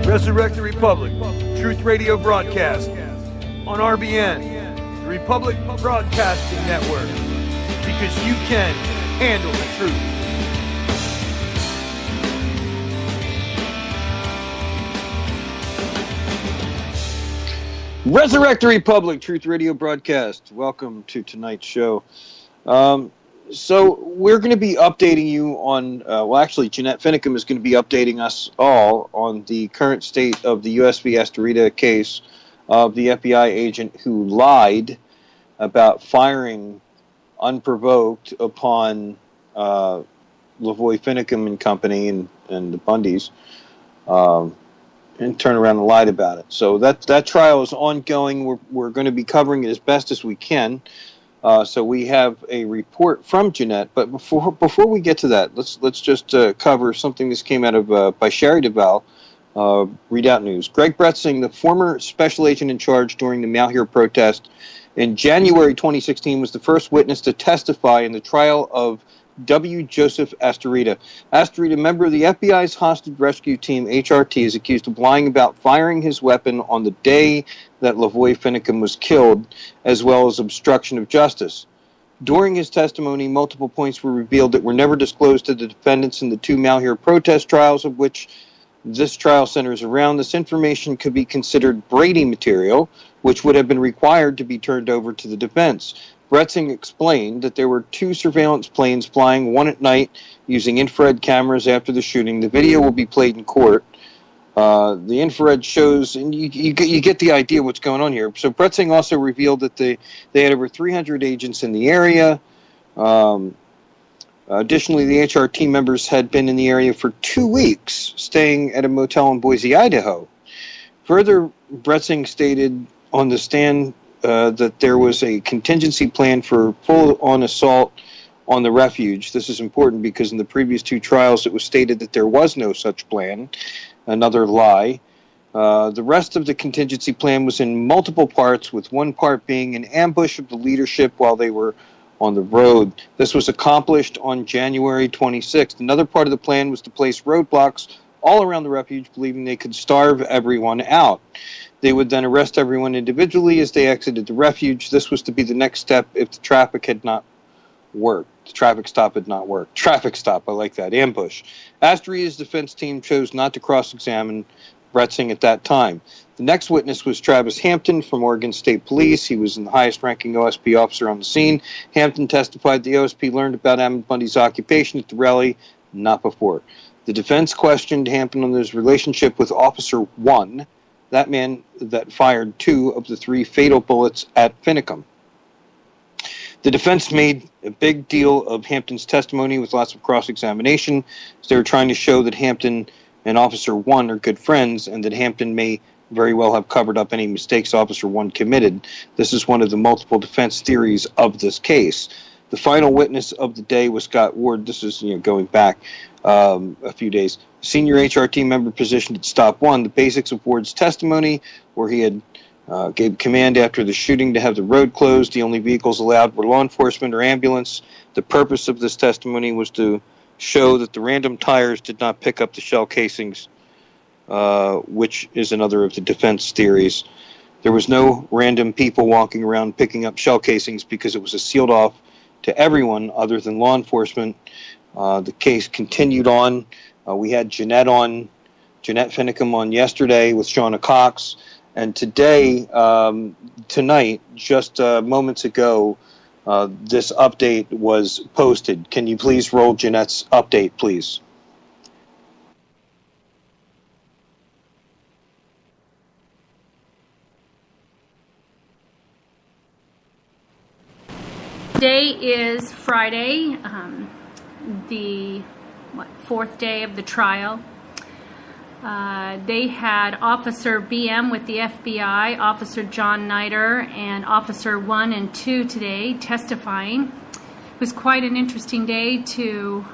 Resurrect the Republic, Truth Radio broadcast on RBN, the Republic Broadcasting Network, because you can handle the truth. Resurrect the Republic, Truth Radio broadcast. Welcome to tonight's show. So we're going to be updating you on, well, actually, Jeanette FINICUM is going to be updating us all on the current state of the USV ASTARITA case of the FBI agent who lied about firing unprovoked upon Lavoie FINICUM and company and the Bundys, and turn around and lied about it. So that trial is ongoing. We're going to be covering it as best as we can. So we have a report from Jeanette, but before we get to that, let's just cover something that came out of by Sherry DeVal, Readout News. Greg Bretzing, the former special agent in charge during the Malheur protest in January 2016, was the first witness to testify in the trial of W. Joseph ASTARITA. ASTARITA, member of the FBI's hostage rescue team, HRT, is accused of lying about firing his weapon on the day that Lavoie FINICUM was killed, as well as obstruction of justice. During his testimony, multiple points were revealed that were never disclosed to the defendants in the two Malheur protest trials, of which this trial centers around. This information could be considered Brady material, which would have been required to be turned over to the defense. Bretzing explained that there were two surveillance planes flying, one at night, using infrared cameras after the shooting. The video will be played in court. The infrared shows, and you get the idea what's going on here. So Bretzing also revealed that they had over 300 agents in the area. Additionally, the HRT members had been in the area for 2 weeks, staying at a motel in Boise, Idaho. Further, Bretzing stated on the stand that there was a contingency plan for full-on assault on the Refuge. This is important because in the previous two trials it was stated that there was no such plan. Another lie. The rest of the contingency plan was in multiple parts, with one part being an ambush of the leadership while they were on the road. This was accomplished on January 26th. Another part of the plan was to place roadblocks all around the Refuge, believing they could starve everyone out. They would then arrest everyone individually as they exited the Refuge. This was to be the next step if the traffic had not worked. The traffic stop had not worked. Traffic stop, I like that. Ambush. ASTARITA's defense team chose not to cross-examine Bretzing at that time. The next witness was Travis Hampton from Oregon State Police. He was the highest-ranking OSP officer on the scene. Hampton testified the OSP learned about Ammon Bundy's occupation at the rally, not before. The defense questioned Hampton on his relationship with Officer 1, that man that fired 2 of the 3 fatal bullets at FINICUM. The defense made a big deal of Hampton's testimony with lots of cross-examination, as they were trying to show that Hampton and Officer 1 are good friends, and that Hampton may very well have covered up any mistakes Officer 1 committed. This is one of the multiple defense theories of this case. The final witness of the day was Scott Ward. This is going back a few days. Senior HRT member positioned at Stop 1. The basics of Ward's testimony, where he had gave command after the shooting to have the road closed. The only vehicles allowed were law enforcement or ambulance. The purpose of this testimony was to show that the random tires did not pick up the shell casings, which is another of the defense theories. There was no random people walking around picking up shell casings because it was sealed off to everyone other than law enforcement. The case continued on. We had Jeanette FINICUM on yesterday with Shauna Cox. And today, tonight, just moments ago, this update was posted. Can you please roll Jeanette's update, please? Today is Friday, the 4th day of the trial. They had Officer BM with the FBI, Officer John Nider, and Officer 1 and 2 today testifying. It was quite an interesting day to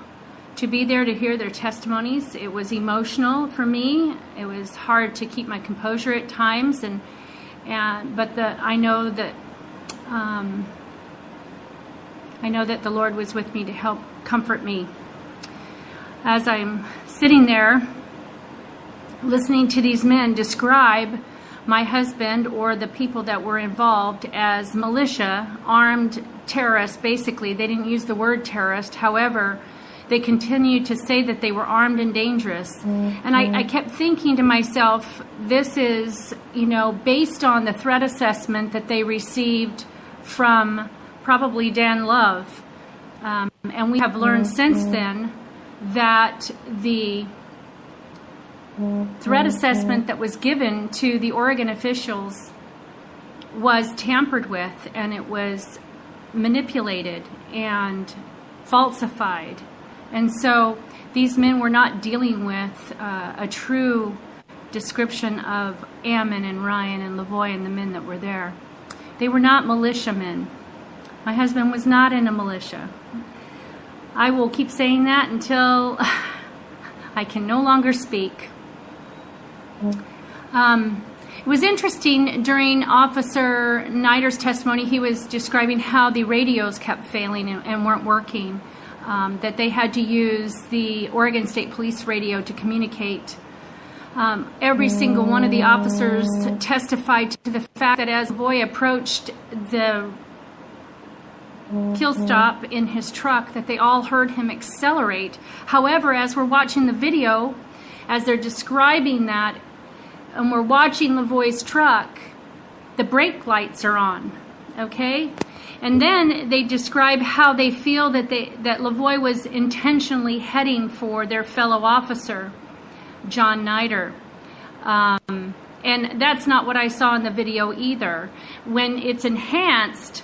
be there to hear their testimonies. It was emotional for me. It was hard to keep my composure at times, and But I know that the Lord was with me to help comfort me. As I'm sitting there listening to these men describe my husband or the people that were involved as militia, armed terrorists, basically. They didn't use the word terrorist. However, they continued to say that they were armed and dangerous. And I kept thinking to myself, this is, based on the threat assessment that they received from probably Dan Love. And we have learned since then that the threat assessment that was given to the Oregon officials was tampered with, and it was manipulated and falsified. And so these men were not dealing with a true description of Ammon and Ryan and Lavoie and the men that were there. They were not militiamen. My husband was not in a militia. I will keep saying that until I can no longer speak. It was interesting during Officer Nider's testimony. He was describing how the radios kept failing and weren't working, that they had to use the Oregon State Police radio to communicate. Every single one of the officers testified to the fact that as Lavoie approached the kill stop in his truck, that they all heard him accelerate. However, as we're watching the video, as they're describing that, and we're watching Lavoie's truck, the brake lights are on, okay? And then they describe how they feel that Lavoie was intentionally heading for their fellow officer, John Nider. And that's not what I saw in the video either. When it's enhanced,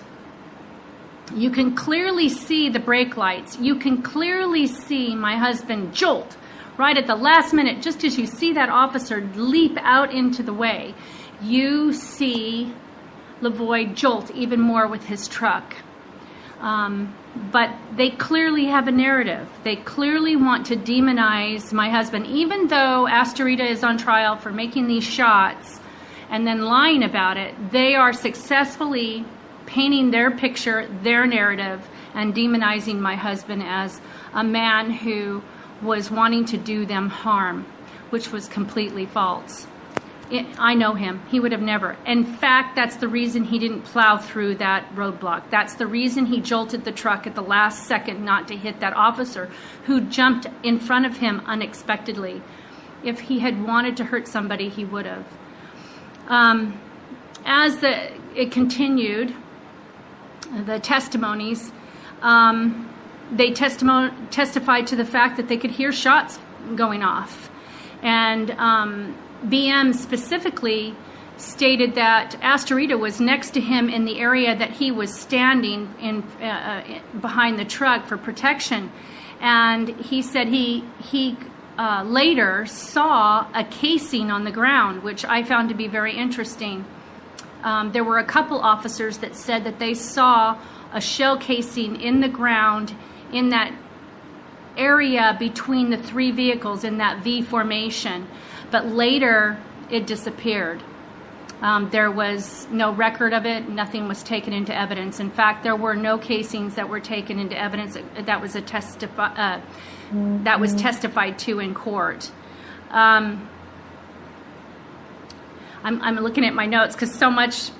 you can clearly see the brake lights. You can clearly see my husband jolt right at the last minute. Just as you see that officer leap out into the way, you see Lavoie jolt even more with his truck. But they clearly have a narrative. They clearly want to demonize my husband, even though ASTARITA is on trial for making these shots and then lying about it. They are successfully painting their picture, their narrative, and demonizing my husband as a man who was wanting to do them harm, which was completely false. I know him. He would have never. In fact, that's the reason he didn't plow through that roadblock. That's the reason he jolted the truck at the last second not to hit that officer who jumped in front of him unexpectedly. If he had wanted to hurt somebody, he would have. As it continued, the testimonies, they testified to the fact that they could hear shots going off. And BM specifically stated that ASTARITA was next to him in the area that he was standing in behind the truck for protection. And he said he later saw a casing on the ground, which I found to be very interesting. There were a couple officers that said that they saw a shell casing in the ground in that area between the three vehicles in that V formation, but later it disappeared. There was no record of it. Nothing was taken into evidence. In fact, there were no casings that were taken into evidence. That was testified to in court. I'm looking at my notes because so much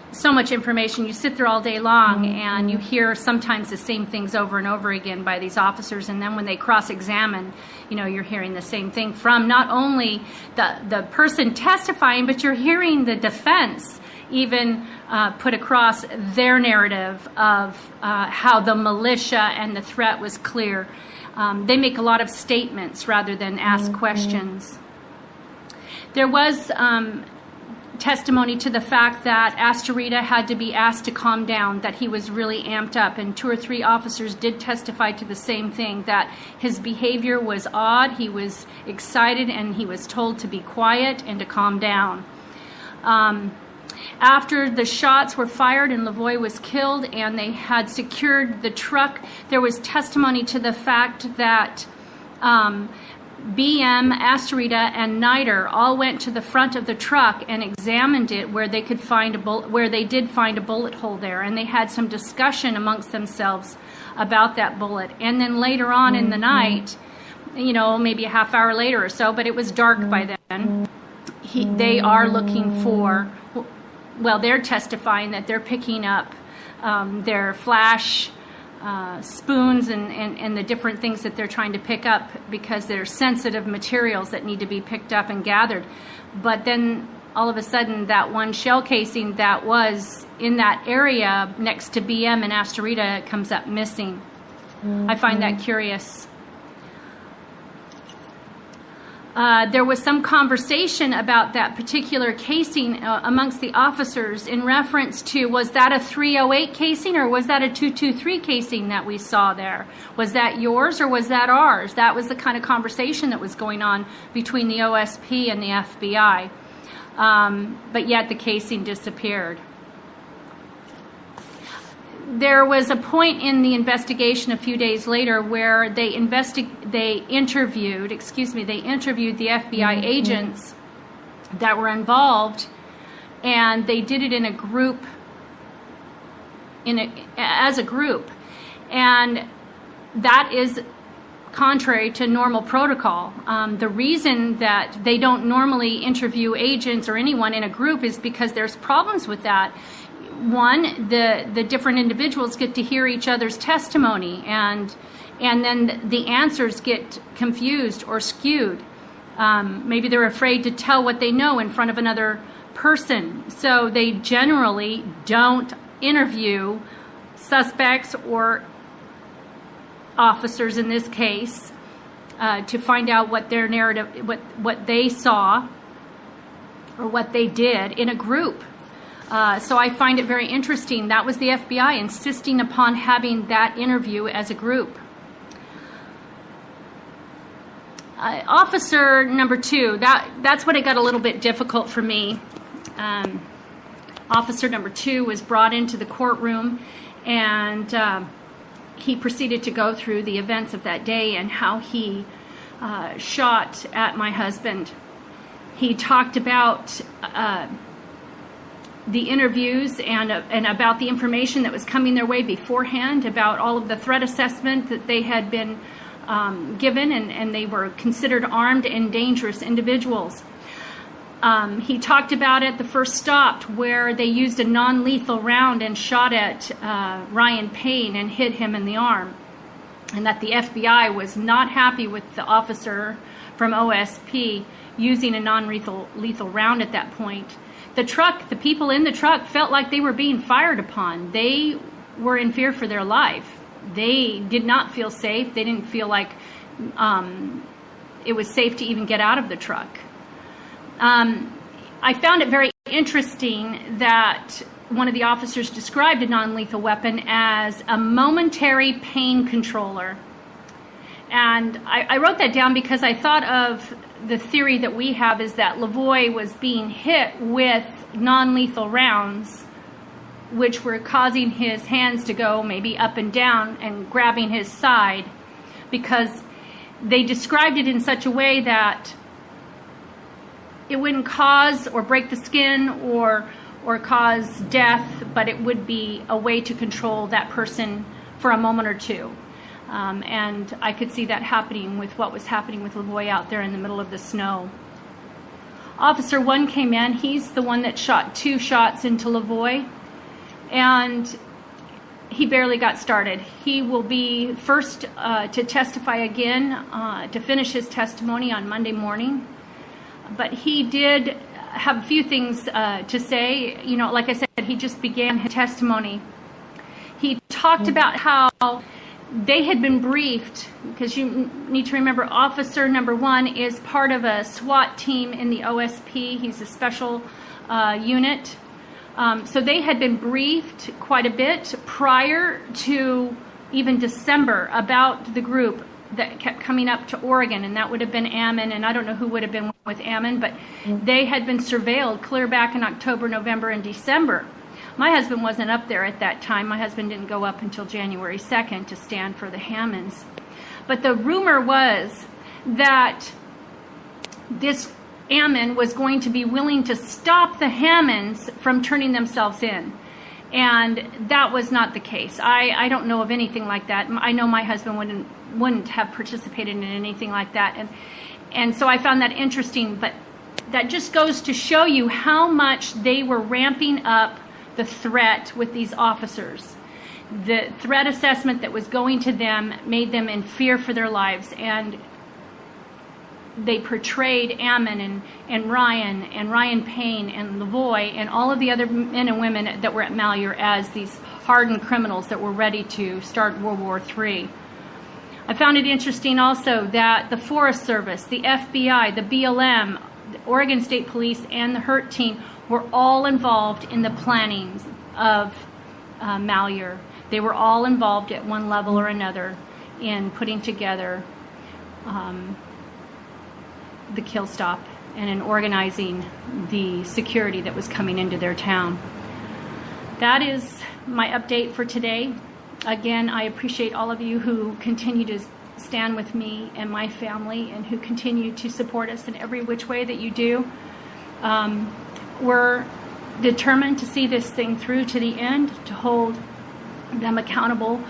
information. You sit there all day long and you hear sometimes the same things over and over again by these officers, and then when they cross-examine, you're hearing the same thing from not only the person testifying, but you're hearing the defense even put across their narrative of how the militia and the threat was clear. They make a lot of statements rather than ask questions. There was testimony to the fact that ASTARITA had to be asked to calm down, that he was really amped up, and 2 or 3 officers did testify to the same thing, that his behavior was odd, he was excited, and he was told to be quiet and to calm down. After the shots were fired and Lavoie was killed and they had secured the truck, there was testimony to the fact that BM, ASTARITA, and NITRE all went to the front of the truck and examined it where they could find where they did find a bullet hole there, and they had some discussion amongst themselves about that bullet. And then later on in the night, you know, maybe a half hour later or so, but it was dark by then, they are looking for, well, they're testifying that they're picking up their flash spoons and the different things that they're trying to pick up, because they're sensitive materials that need to be picked up and gathered. But then all of a sudden, that one shell casing that was in that area next to BM and ASTARITA comes up missing. I find that curious. There was some conversation about that particular casing amongst the officers in reference to, was that a 308 casing or was that a 223 casing that we saw there? Was that yours or was that ours? That was the kind of conversation that was going on between the OSP and the FBI. But yet the casing disappeared. There was a point in the investigation a few days later where they interviewed the FBI agents that were involved, and they did it in a group, as a group, and that is contrary to normal protocol. The reason that they don't normally interview agents or anyone in a group is because there's problems with that. One, the different individuals get to hear each other's testimony, and then the answers get confused or skewed. Maybe they're afraid to tell what they know in front of another person, so they generally don't interview suspects or officers in this case to find out what their narrative, what they saw or what they did in a group. So I find it very interesting. That was the FBI insisting upon having that interview as a group. Officer number 2, that's when it got a little bit difficult for me. Officer number 2 was brought into the courtroom, and he proceeded to go through the events of that day and how he shot at my husband. He talked about the interviews and about the information that was coming their way beforehand, about all of the threat assessment that they had been given, and they were considered armed and dangerous individuals. He talked about at the first stop where they used a non-lethal round and shot at Ryan Payne and hit him in the arm, and that the FBI was not happy with the officer from OSP using a non-lethal round at that point. The people in the truck felt like they were being fired upon. They were in fear for their life. They did not feel safe. They didn't feel like it was safe to even get out of the truck. I found it very interesting that one of the officers described a non-lethal weapon as a momentary pain controller. And I wrote that down because I thought of the theory that we have is that Lavoie was being hit with non-lethal rounds, which were causing his hands to go maybe up and down and grabbing his side, because they described it in such a way that it wouldn't cause or break the skin or cause death, but it would be a way to control that person for a moment or two. And I could see that happening with what was happening with Lavoie out there in the middle of the snow. Officer 1 came in. He's the one that shot 2 shots into Lavoie, and he barely got started. He will be first to testify again, to finish his testimony on Monday morning. But he did have a few things to say. You know, like I said, he just began his testimony. He talked about how they had been briefed, because you need to remember officer number 1 is part of a SWAT team in the OSP. He's a special unit. So they had been briefed quite a bit prior to even December about the group that kept coming up to Oregon, and that would have been Ammon, and I don't know who would have been with Ammon, but they had been surveilled clear back in October, November, and December. My husband wasn't up there at that time. My husband didn't go up until January 2nd to stand for the Hammonds. But the rumor was that this Ammon was going to be willing to stop the Hammonds from turning themselves in. And that was not the case. I don't know of anything like that. I know my husband wouldn't have participated in anything like that. And so I found that interesting. But that just goes to show you how much they were ramping up the threat with these officers. The threat assessment that was going to them made them in fear for their lives. And they portrayed Ammon and Ryan Payne and Lavoie and all of the other men and women that were at Malheur as these hardened criminals that were ready to start World War III. I found it interesting also that the Forest Service, the FBI, the BLM, the Oregon State Police, and the HURT team were all involved in the planning of Malheur. They were all involved at one level or another in putting together the kill stop and in organizing the security that was coming into their town. That is my update for today. Again, I appreciate all of you who continue to stand with me and my family and who continue to support us in every which way that you do. We're determined to see this thing through to the end, to hold them accountable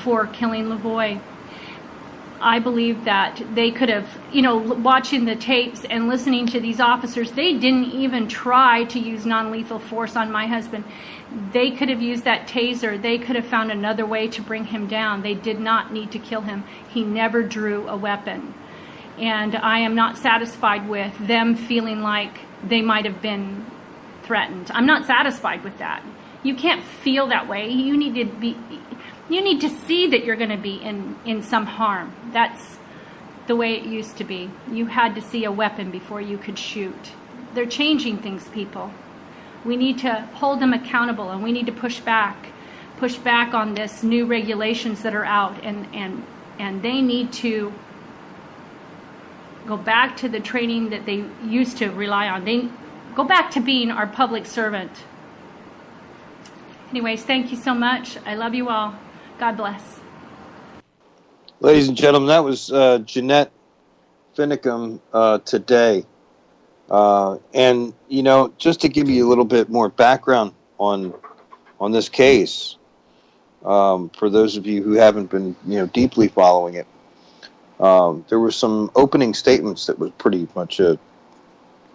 for killing Lavoie. I believe that they could have, watching the tapes and listening to these officers, they didn't even try to use non-lethal force on my husband. They could have used that taser. They could have found another way to bring him down. They did not need to kill him. He never drew a weapon. And I am not satisfied with them feeling like they might have been threatened. I'm not satisfied with that. You can't feel that way. You need to see that you're going to be in some harm. That's the way it used to be. You had to see a weapon before you could shoot. They're changing things, people. We need to hold them accountable, and we need to push back on this new regulations that are out, and they need to go back to the training that they used to rely on. They go back to being our public servant. Anyways, thank you so much. I love you all. God bless. Ladies and gentlemen, that was JEANETTE FINICUM today. And, just to give you a little bit more background on this case, for those of you who haven't been, deeply following it, there were some opening statements that was pretty much a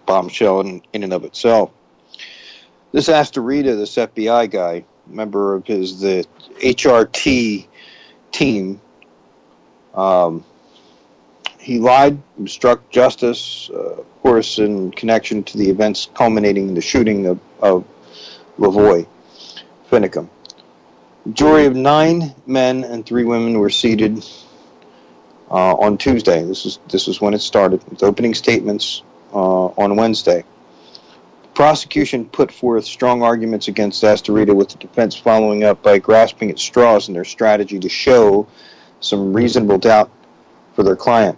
bombshell in and of itself. This ASTARITA, this FBI guy, member of the HRT team, he lied, obstruct justice, of course, in connection to the events culminating in the shooting of Lavoie FINICUM. A jury of 9 men and 3 women were seated on Tuesday. This is when it started, with opening statements on Wednesday. The prosecution put forth strong arguments against ASTARITA, with the defense following up by grasping at straws in their strategy to show some reasonable doubt for their client.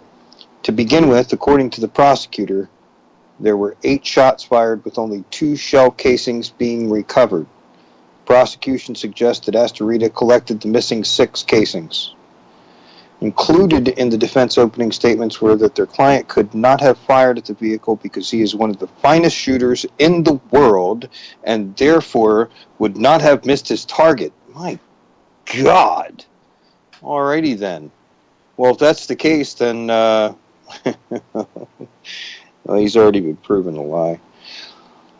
To begin with, according to the prosecutor, there were 8 shots fired with only 2 shell casings being recovered. Prosecution suggested ASTARITA collected the missing 6 casings. Included in the defense opening statements were that their client could not have fired at the vehicle because he is one of the finest shooters in the world and therefore would not have missed his target. My God. Alrighty then. Well, if that's the case, then well, he's already been proven a lie.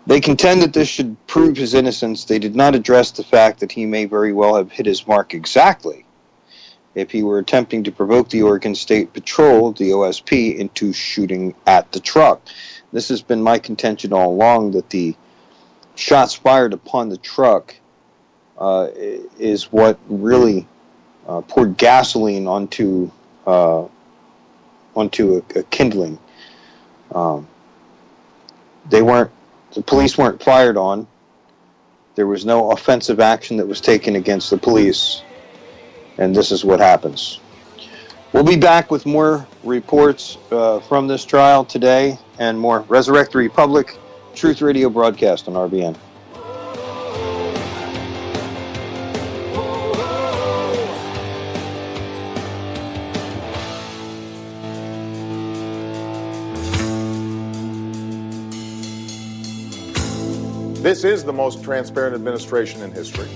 They contend that this should prove his innocence. They did not address the fact that he may very well have hit his mark exactly if he were attempting to provoke the Oregon State Patrol, the OSP, into shooting at the truck. This has been my contention all along, that the shots fired upon the truck is what really poured gasoline onto a kindling. The police weren't fired on. There was no offensive action that was taken against the police. And this is what happens. We'll be back with more reports from this trial today and more Resurrect the Republic Truth Radio broadcast on RBN. This is the most transparent administration in history.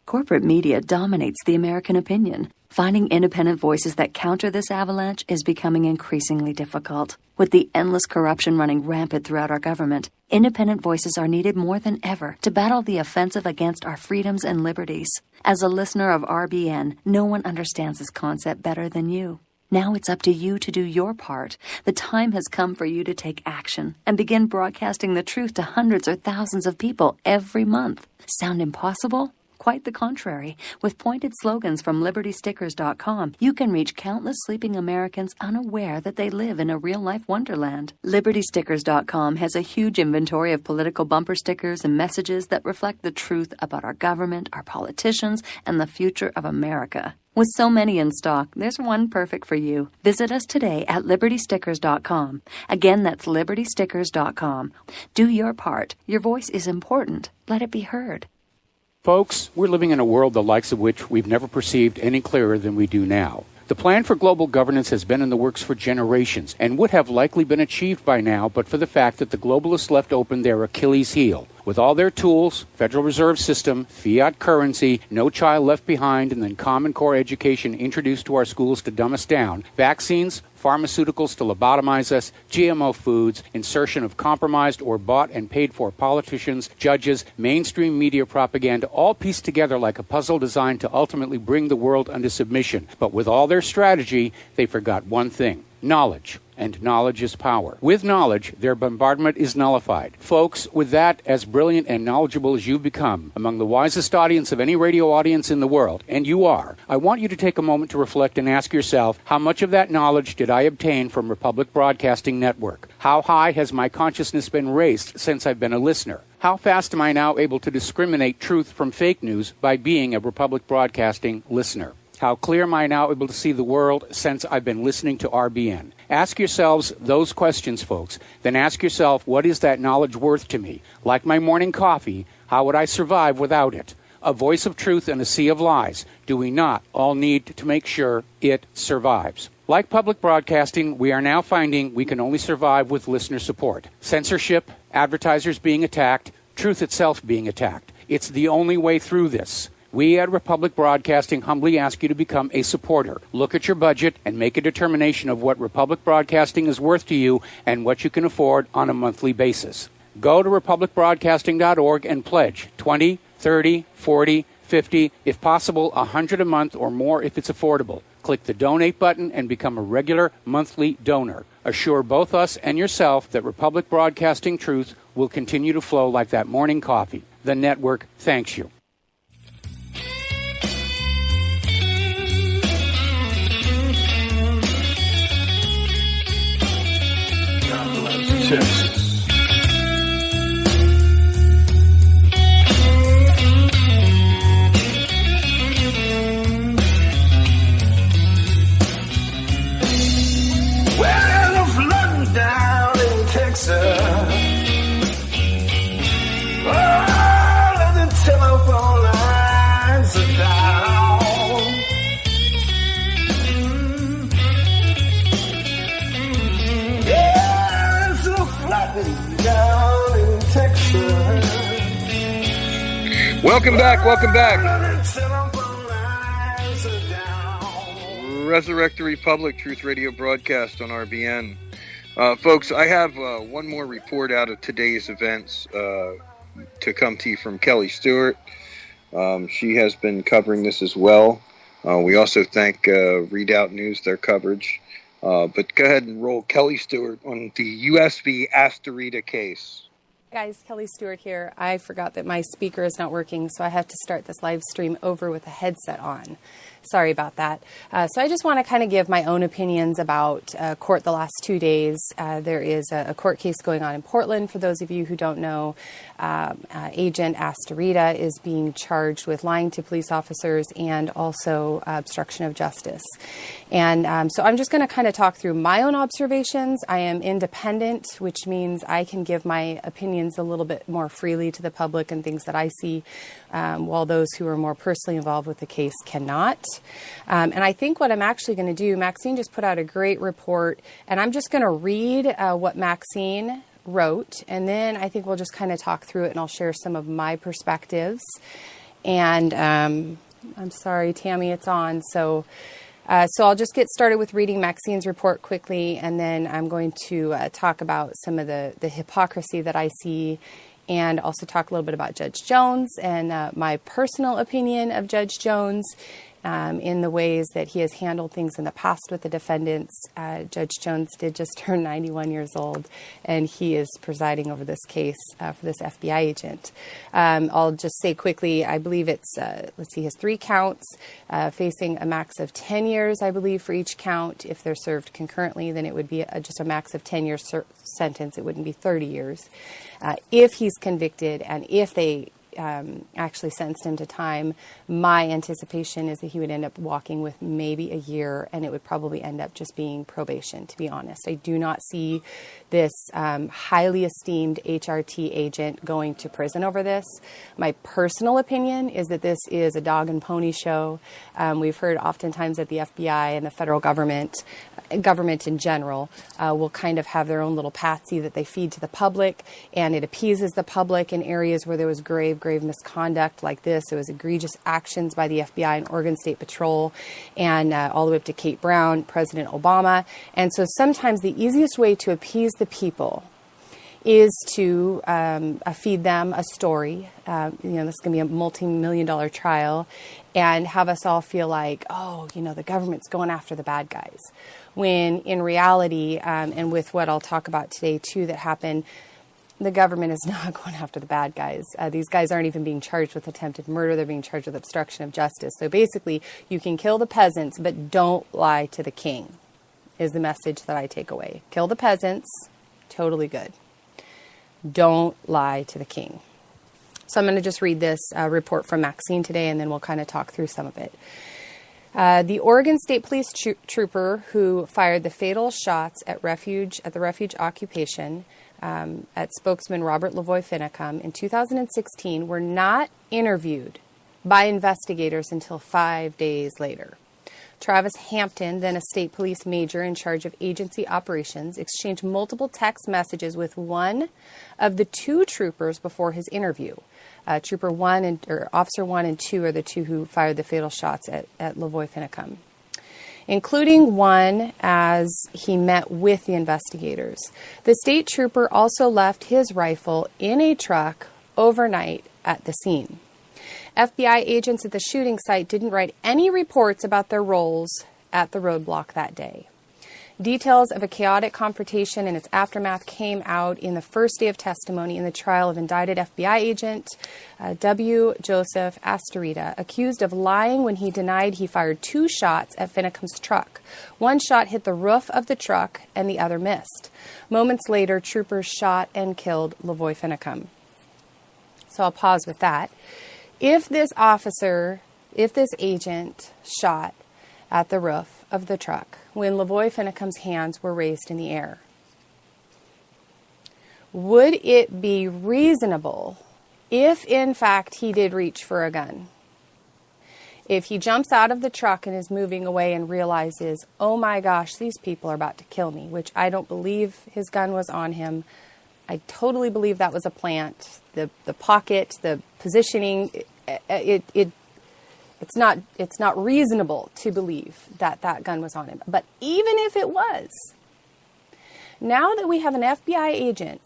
Corporate media dominates the American opinion. Finding independent voices that counter this avalanche is becoming increasingly difficult. With the endless corruption running rampant throughout our government, independent voices are needed more than ever to battle the offensive against our freedoms and liberties. As a listener of RBN, no one understands this concept better than you. Now it's up to you to do your part. The time has come for you to take action and begin broadcasting the truth to hundreds or thousands of people every month. Sound impossible? Quite the contrary. With pointed slogans from LibertyStickers.com, you can reach countless sleeping Americans unaware that they live in a real-life wonderland. LibertyStickers.com has a huge inventory of political bumper stickers and messages that reflect the truth about our government, our politicians, and the future of America. With so many in stock, there's one perfect for you. Visit us today at LibertyStickers.com. Again, that's LibertyStickers.com. Do your part. Your voice is important. Let it be heard. Folks, we're living in a world the likes of which we've never perceived any clearer than we do now. The plan for global governance has been in the works for generations and would have likely been achieved by now but for the fact that the globalists left open their Achilles heel. With all their tools, Federal Reserve System, fiat currency, no child left behind, and then Common Core education introduced to our schools to dumb us down, vaccines, pharmaceuticals to lobotomize us, GMO foods, insertion of compromised or bought and paid for politicians, judges, mainstream media propaganda, all pieced together like a puzzle designed to ultimately bring the world under submission. But with all their strategy, they forgot one thing: knowledge. And knowledge is power. With knowledge, their bombardment is nullified. Folks, with that, as brilliant and knowledgeable as you've become, among the wisest audience of any radio audience in the world, and you are, I want you to take a moment to reflect and ask yourself, how much of that knowledge did I obtain from Republic Broadcasting Network? How high has my consciousness been raised since I've been a listener? How fast am I now able to discriminate truth from fake news by being a Republic Broadcasting listener? How clear am I now able to see the world since I've been listening to RBN? Ask yourselves those questions, folks. Then ask yourself, what is that knowledge worth to me? Like my morning coffee, how would I survive without it? A voice of truth in a sea of lies. Do we not all need to make sure it survives? Like public broadcasting, we are now finding we can only survive with listener support. Censorship, advertisers being attacked, truth itself being attacked. It's the only way through this. We at Republic Broadcasting humbly ask you to become a supporter. Look at your budget and make a determination of what Republic Broadcasting is worth to you and what you can afford on a monthly basis. Go to republicbroadcasting.org and pledge $20, $30, $40, $50, if possible, $100 a month or more if it's affordable. Click the donate button and become a regular monthly donor. Assure both us and yourself that Republic Broadcasting truth will continue to flow like that morning coffee. The network thanks you. Texas. Well, a flood down in Texas. All of the telephone lines are down. Yeah, it's a flooding down in Texas. Welcome back. All of the telephone lines are down. Resurrect the Republic, Truth Radio broadcast on RBN. Folks, I have one more report out of today's events to come to you from Kelly Stewart. She has been covering this as well. We also thank Readout News, their coverage. But go ahead and roll Kelly Stewart on the USB ASTARITA case. Guys, Kelly Stewart here. I forgot that my speaker is not working, so I have to start this live stream over with a headset on. Sorry about that. So I just want to kind of give my own opinions about court the last 2 days. There is a court case going on in Portland. For those of you who don't know, Agent ASTARITA is being charged with lying to police officers and also obstruction of justice. And so I'm just going to kind of talk through my own observations. I am independent, which means I can give my opinions a little bit more freely to the public and things that I see, while those who are more personally involved with the case cannot. And I think what I'm actually going to do, Maxine just put out a great report, and I'm just going to read what Maxine wrote, and then I think we'll just kind of talk through it, and I'll share some of my perspectives. And I'm sorry, Tammy, it's on. So I'll just get started with reading Maxine's report quickly, and then I'm going to talk about some of the hypocrisy that I see, and also talk a little bit about Judge Jones and my personal opinion of Judge Jones in the ways that he has handled things in the past with the defendants. Judge Jones did just turn 91 years old, and he is presiding over this case for this FBI agent. I'll just say quickly, I believe it's, he has 3 counts, facing a max of 10 years, I believe, for each count. If they're served concurrently, then it would be just a max of 10-year sentence. It wouldn't be 30 years. If he's convicted and if they actually sentenced him to time, my anticipation is that he would end up walking with maybe a year, and it would probably end up just being probation, to be honest. I do not see this highly esteemed HRT agent going to prison over this. My personal opinion is that this is a dog and pony show. We've heard oftentimes that the FBI and the federal government in general, will kind of have their own little patsy that they feed to the public, and it appeases the public in areas where there was grave misconduct like this. It was egregious actions by the FBI and Oregon State Patrol, and all the way up to Kate Brown, President Obama. And so sometimes the easiest way to appease the people is to feed them a story. This is going to be a multi-million-dollar trial, and have us all feel like, the government's going after the bad guys. When in reality, and with what I'll talk about today too that happened, the government is not going after the bad guys. These guys aren't even being charged with attempted murder. They're being charged with obstruction of justice. So basically, you can kill the peasants, but don't lie to the king, is the message that I take away. Kill the peasants, totally good. Don't lie to the king. So I'm going to just read this report from Maxine today, and then we'll kind of talk through some of it. The Oregon State Police trooper who fired the fatal shots at the Refuge occupation at spokesman Robert Lavoie Finicum in 2016 were not interviewed by investigators until 5 days later. Travis Hampton, then a state police major in charge of agency operations, exchanged multiple text messages with one of the 2 troopers before his interview. Officer 1 and 2 are the 2 who fired the fatal shots at Lavoie Finicum, including one as he met with the investigators. The state trooper also left his rifle in a truck overnight at the scene. FBI agents at the shooting site didn't write any reports about their roles at the roadblock that day. Details of a chaotic confrontation and its aftermath came out in the first day of testimony in the trial of indicted FBI agent W. Joseph ASTARITA, accused of lying when he denied he fired 2 shots at Finicum's truck. One shot hit the roof of the truck and the other missed. Moments later, troopers shot and killed Lavoie Finicum. So I'll pause with that. If this agent shot at the roof of the truck when Lavoie Finicum's hands were raised in the air, would it be reasonable if, in fact, he did reach for a gun? If he jumps out of the truck and is moving away and realizes, oh my gosh, these people are about to kill me, which I don't believe his gun was on him. I totally believe that was a plant. The pocket, the positioning, it's not reasonable to believe that gun was on him. But even if it was, now that we have an FBI agent,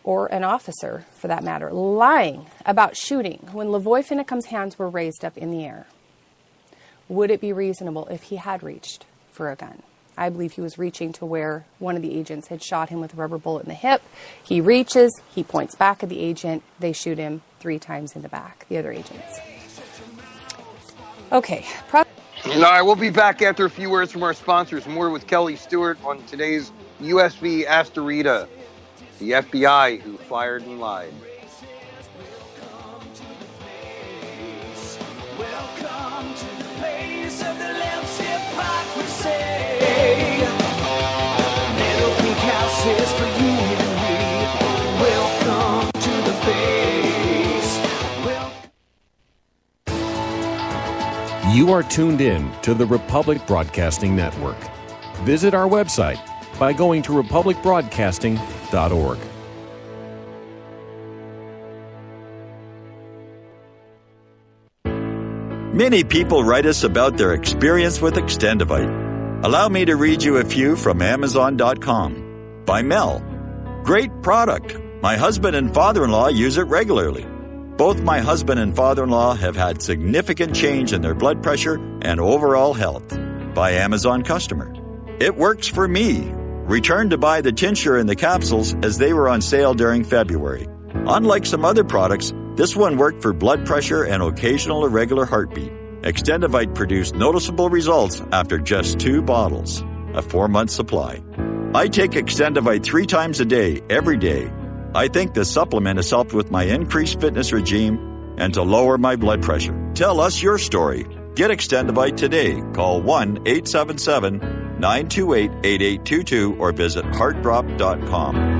or an officer for that matter, lying about shooting when Lavoie Finicum's hands were raised up in the air, would it be reasonable if he had reached for a gun? I believe he was reaching to where one of the agents had shot him with a rubber bullet in the hip. He reaches, he points back at the agent, they shoot him 3 times in the back, the other agents. Okay. All right, we'll be back after a few words from our sponsors. More with Kelly Stewart on today's USV ASTARITA, the FBI who fired and lied. Welcome to the place of the left's hypocrisy. Middle pink houses for you and me. Welcome to the face. You are tuned in to the Republic Broadcasting Network. Visit our website by going to republicbroadcasting.org. Many people write us about their experience with Extendivite. Allow me to read you a few from Amazon.com. By Mel. Great product. My husband and father-in-law use it regularly. Both my husband and father-in-law have had significant change in their blood pressure and overall health. By Amazon customer. It works for me. Returned to buy the tincture and the capsules as they were on sale during February. Unlike some other products, this one worked for blood pressure and occasional irregular heartbeat. Extendivite produced noticeable results after just 2 bottles, a 4-month supply. I take Extendivite 3 times a day, every day. I think the supplement has helped with my increased fitness regime and to lower my blood pressure. Tell us your story. Get Extendivite today. Call 1-877-928-8822 or visit heartdrop.com.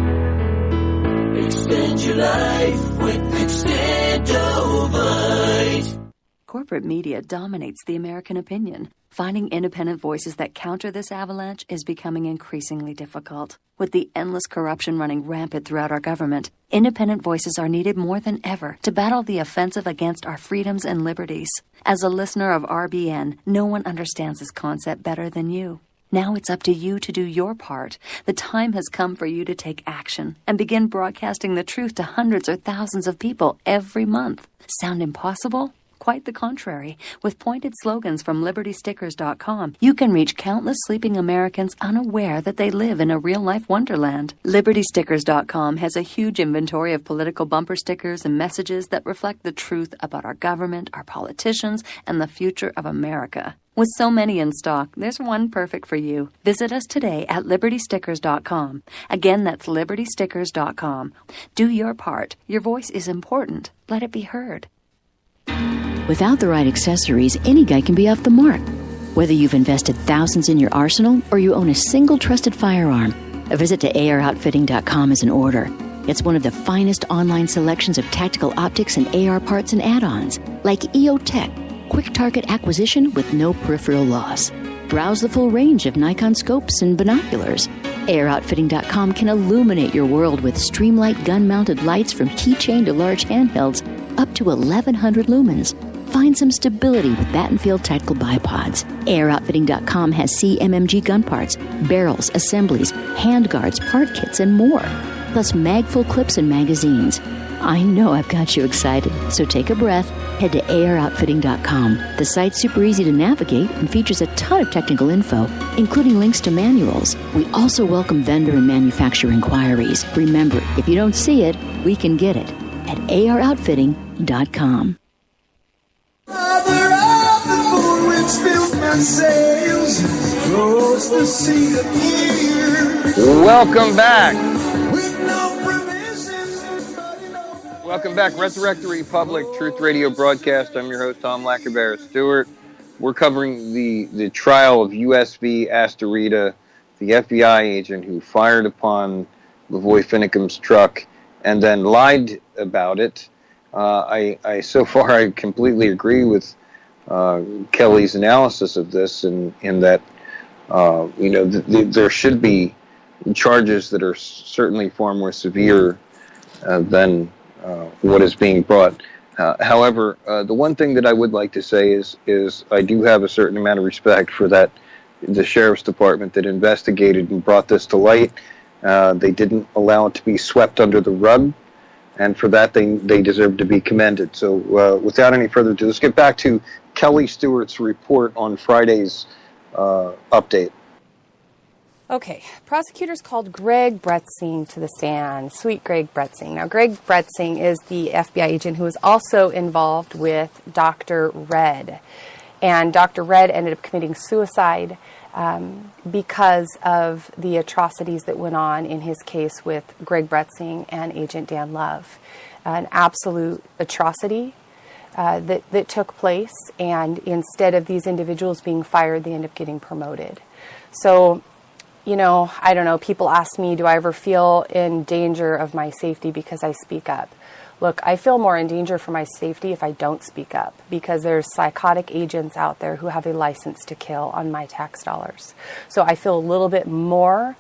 Extend your life with Extendivite. Corporate media dominates the American opinion. Finding independent voices that counter this avalanche is becoming increasingly difficult. With the endless corruption running rampant throughout our government, independent voices are needed more than ever to battle the offensive against our freedoms and liberties. As a listener of RBN, no one understands this concept better than you. Now it's up to you to do your part. The time has come for you to take action and begin broadcasting the truth to hundreds or thousands of people every month. Sound impossible? Quite the contrary. With pointed slogans from LibertyStickers.com, you can reach countless sleeping Americans unaware that they live in a real-life wonderland. LibertyStickers.com has a huge inventory of political bumper stickers and messages that reflect the truth about our government, our politicians, and the future of America. With so many in stock, there's one perfect for you. Visit us today at LibertyStickers.com. Again, that's LibertyStickers.com. Do your part. Your voice is important. Let it be heard. Without the right accessories, any guy can be off the mark. Whether you've invested thousands in your arsenal or you own a single trusted firearm, a visit to AROutfitting.com is in order. It's one of the finest online selections of tactical optics and AR parts and add-ons, like EOTech, quick target acquisition with no peripheral loss. Browse the full range of Nikon scopes and binoculars. AROutfitting.com can illuminate your world with Streamlight gun-mounted lights from keychain to large handhelds, up to 1,100 lumens. Find some stability with Battenfield tactical bipods. AROutfitting.com has CMMG gun parts, barrels, assemblies, handguards, part kits, and more. Plus mag-full clips and magazines. I know I've got you excited, so take a breath. Head to AROutfitting.com. The site's super easy to navigate and features a ton of technical info, including links to manuals. We also welcome vendor and manufacturer inquiries. Remember, if you don't see it, we can get it at AROutfitting.com. Father of the moon, which filled my sails, close the sea of years. Welcome back. With no provisions. Welcome back. Resurrect the Republic, Truth Radio broadcast. I'm your host, Tom Lackerbear Stewart. We're covering the trial of USV ASTARITA, the FBI agent who fired upon Lavoy Finicum's truck and then lied about it. So far I completely agree with Kelly's analysis of this, in that there should be charges that are certainly far more severe than what is being brought. However, the one thing that I would like to say is I do have a certain amount of respect for the sheriff's department that investigated and brought this to light. They didn't allow it to be swept under the rug. And for that, they deserve to be commended. So without any further ado, let's get back to Kelly Stewart's report on Friday's update. Okay, prosecutors called Greg Bretzing to the stand. Sweet Greg Bretzing. Now, Greg Bretzing is the FBI agent who was also involved with Dr. Red. And Dr. Red ended up committing suicide because of the atrocities that went on in his case with Greg Bretzing and Agent Dan Love. An absolute atrocity that took place, and instead of these individuals being fired, they end up getting promoted. So, I don't know, people ask me, do I ever feel in danger of my safety because I speak up? Look, I feel more in danger for my safety if I don't speak up, because there's psychotic agents out there who have a license to kill on my tax dollars. So I feel a little bit more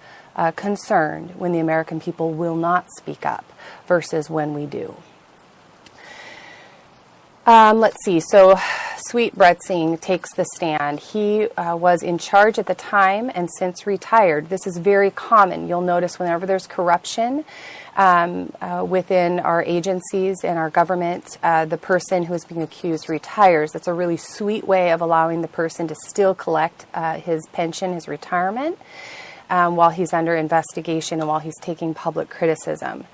concerned when the American people will not speak up versus when we do. Let's see. So Sweet Bretzing takes the stand. He was in charge at the time and since retired. This is very common. You'll notice whenever there's corruption within our agencies and our government, the person who is being accused retires. That's a really sweet way of allowing the person to still collect his pension, his retirement, while he's under investigation and while he's taking public criticism.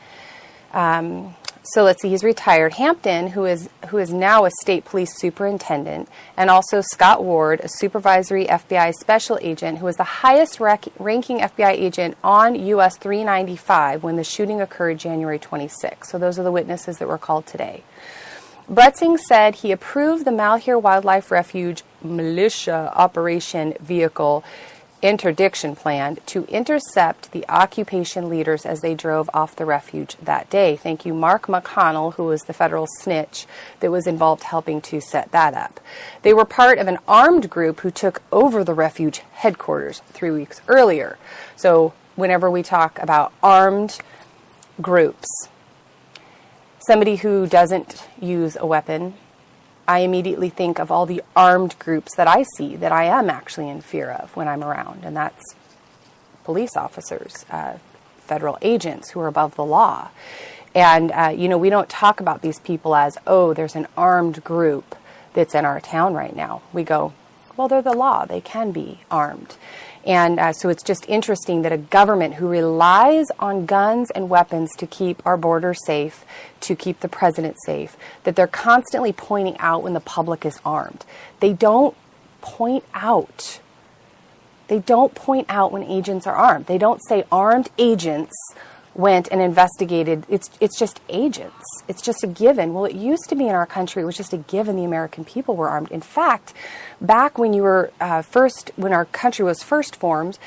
So let's see, he's retired. Hampton, who is now a state police superintendent, and also Scott Ward, a supervisory FBI special agent who was the highest ranking FBI agent on US 395 when the shooting occurred January 26. So those are the witnesses that were called today. Bretzing said he approved the Malheur Wildlife Refuge Militia Operation Vehicle interdiction plan to intercept the occupation leaders as they drove off the refuge that day. Thank you, Mark McConnell, who was the federal snitch that was involved helping to set that up. They were part of an armed group who took over the refuge headquarters 3 weeks earlier. So whenever we talk about armed groups, somebody who doesn't use a weapon, I immediately think of all the armed groups that I see that I am actually in fear of when I'm around, and that's police officers, federal agents who are above the law. And, we don't talk about these people as, oh, there's an armed group that's in our town right now. We go, well, they're the law. They can be armed. And so it's just interesting that a government who relies on guns and weapons to keep our border safe, to keep the president safe, that they're constantly pointing out when the public is armed. They don't point out. They don't point out when agents are armed. They don't say armed agents went and investigated. It's just agents. It's just a given. Well, it used to be in our country, it was just a given the American people were armed. In fact, back when you were when our country was first formed,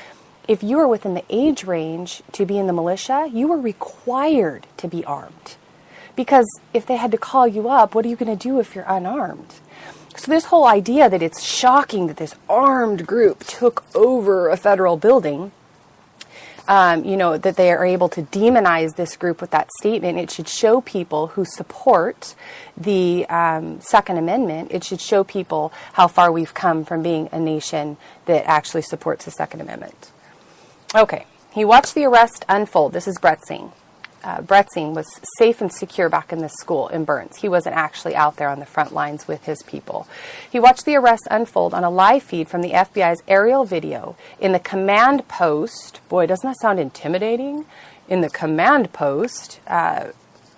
if you were within the age range to be in the militia, you were required to be armed. Because if they had to call you up, what are you going to do if you're unarmed? So this whole idea that it's shocking that this armed group took over a federal building, that they are able to demonize this group with that statement. It should show people who support the Second Amendment. It should show people how far we've come from being a nation that actually supports the Second Amendment. Okay, he watched the arrest unfold. This is Bretzing. Bretzing was safe and secure back in the school in Burns. He wasn't actually out there on the front lines with his people. He watched the arrest unfold on a live feed from the FBI's aerial video in the command post. Boy, doesn't that sound intimidating? In the command post,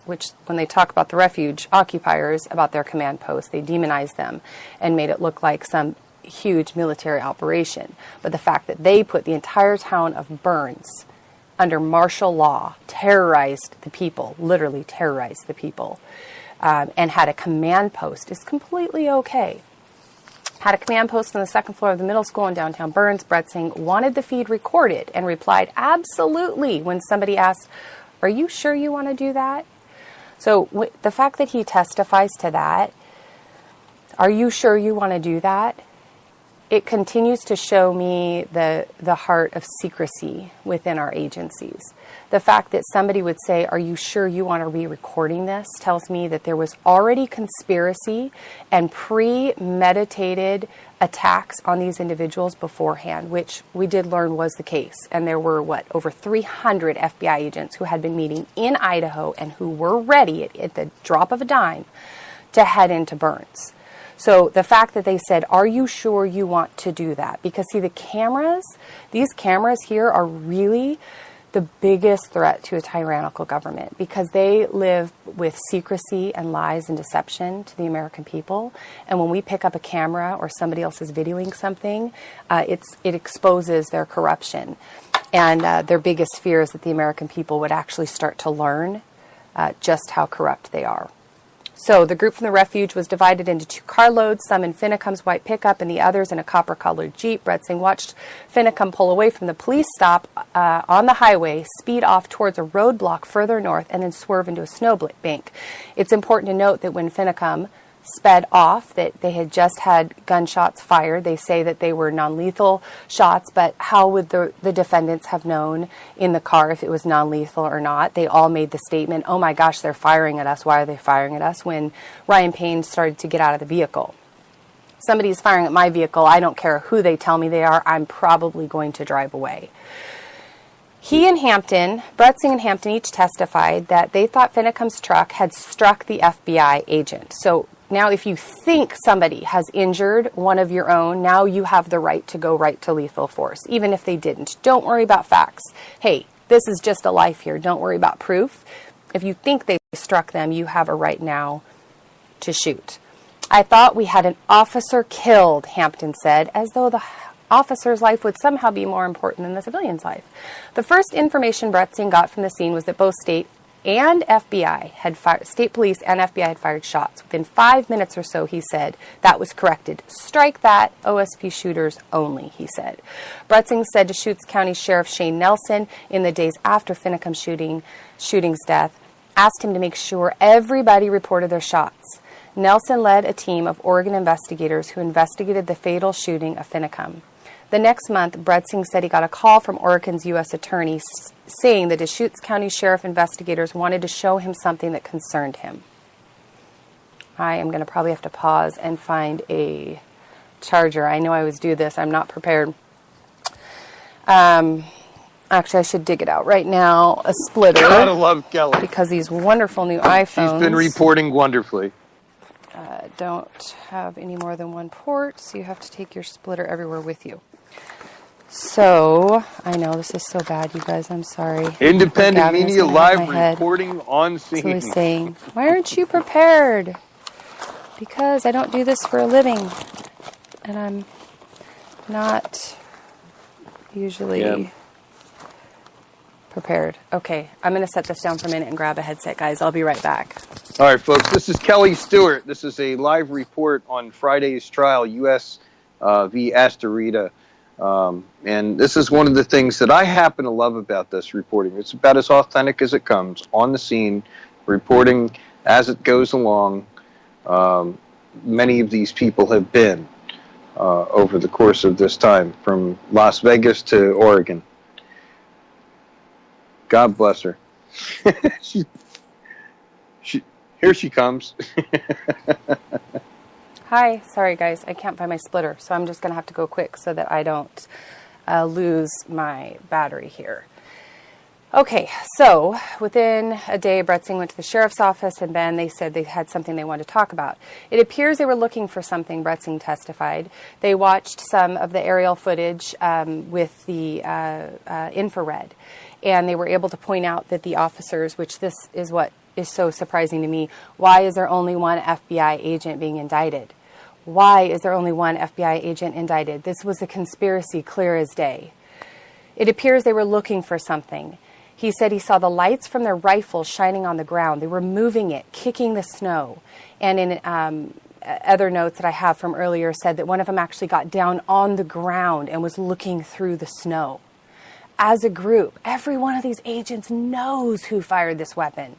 which when they talk about the refuge occupiers, about their command post, they demonize them and made it look like some huge military operation. But the fact that they put the entire town of Burns under martial law, terrorized the people, literally terrorized the people, and had a command post is completely okay. Had a command post on the second floor of the middle school in downtown Burns. Bretzing wanted the feed recorded and replied, absolutely, when somebody asked, are you sure you want to do that? So the fact that he testifies to that, are you sure you want to do that? It continues to show me the heart of secrecy within our agencies. The fact that somebody would say, are you sure you want to be recording this, tells me that there was already conspiracy and premeditated attacks on these individuals beforehand, which we did learn was the case. And there were, over 300 FBI agents who had been meeting in Idaho and who were ready at the drop of a dime to head into Burns. So the fact that they said, are you sure you want to do that? Because see, these cameras here are really the biggest threat to a tyrannical government, because they live with secrecy and lies and deception to the American people. And when we pick up a camera or somebody else is videoing something, it exposes their corruption. And their biggest fear is that the American people would actually start to learn just how corrupt they are. So the group from the refuge was divided into 2 carloads, some in FINICUM's white pickup and the others in a copper-colored Jeep. Bretzing watched FINICUM pull away from the police stop on the highway, speed off towards a roadblock further north, and then swerve into a snowbank. It's important to note that when FINICUM sped off, that they had just had gunshots fired. They say that they were non-lethal shots, but how would the defendants have known in the car if it was non-lethal or not? They all made the statement, oh my gosh, they're firing at us. Why are they firing at us? When Ryan Payne started to get out of the vehicle. Somebody's firing at my vehicle. I don't care who they tell me they are. I'm probably going to drive away. He and Hampton, Bretzing and Hampton each testified that they thought FINICUM's truck had struck the FBI agent. So now if you think somebody has injured one of your own, now you have the right to go right to lethal force, even if they didn't. Don't worry about facts. Hey, this is just a life here. Don't worry about proof. If you think they struck them, you have a right now to shoot. I thought we had an officer killed, Hampton said, as though the officer's life would somehow be more important than the civilian's life. The first information Bretzing got from the scene was that both state police and FBI had fired shots. Within 5 minutes or so, he said, that was corrected. Strike that, OSP shooters only, he said. Bretzing said Deschutes County Sheriff Shane Nelson, in the days after FINICUM shooting's death, asked him to make sure everybody reported their shots. Nelson led a team of Oregon investigators who investigated the fatal shooting of FINICUM. The next month, Bretzing said he got a call from Oregon's U.S. attorney saying the Deschutes County Sheriff investigators wanted to show him something that concerned him. I am going to probably have to pause and find a charger. I know I always do this. I'm not prepared. Actually, I should dig it out right now. A splitter. Gotta love Kelly. Because these wonderful new iPhones. She's been reporting wonderfully. Don't have any more than one port, so you have to take your splitter everywhere with you. So, I know this is so bad, you guys. I'm sorry. Independent media live reporting on scene. So he's saying, why aren't you prepared? Because I don't do this for a living. And I'm not usually prepared. Okay, I'm going to set this down for a minute and grab a headset, guys. I'll be right back. All right, folks, this is Kelly Stewart. This is a live report on Friday's trial, U.S. v. ASTARITA. And this is one of the things that I happen to love about this reporting. It's about as authentic as it comes, on the scene, reporting as it goes along. Many of these people have been over the course of this time, from Las Vegas to Oregon. God bless her. Here she comes. Hi. Sorry, guys. I can't find my splitter, so I'm just going to have to go quick so that I don't lose my battery here. Okay, so within a day, Bretzing went to the sheriff's office, and then they said they had something they wanted to talk about. It appears they were looking for something, Bretzing testified. They watched some of the aerial footage with the infrared, and they were able to point out that the officers, which this is what is so surprising to me, why is there only one FBI agent being indicted? Why is there only one FBI agent indicted? This was a conspiracy clear as day. It appears they were looking for something. He said he saw the lights from their rifles shining on the ground. They were moving it, kicking the snow. And in other notes that I have from earlier said that one of them actually got down on the ground and was looking through the snow. As a group, every one of these agents knows who fired this weapon.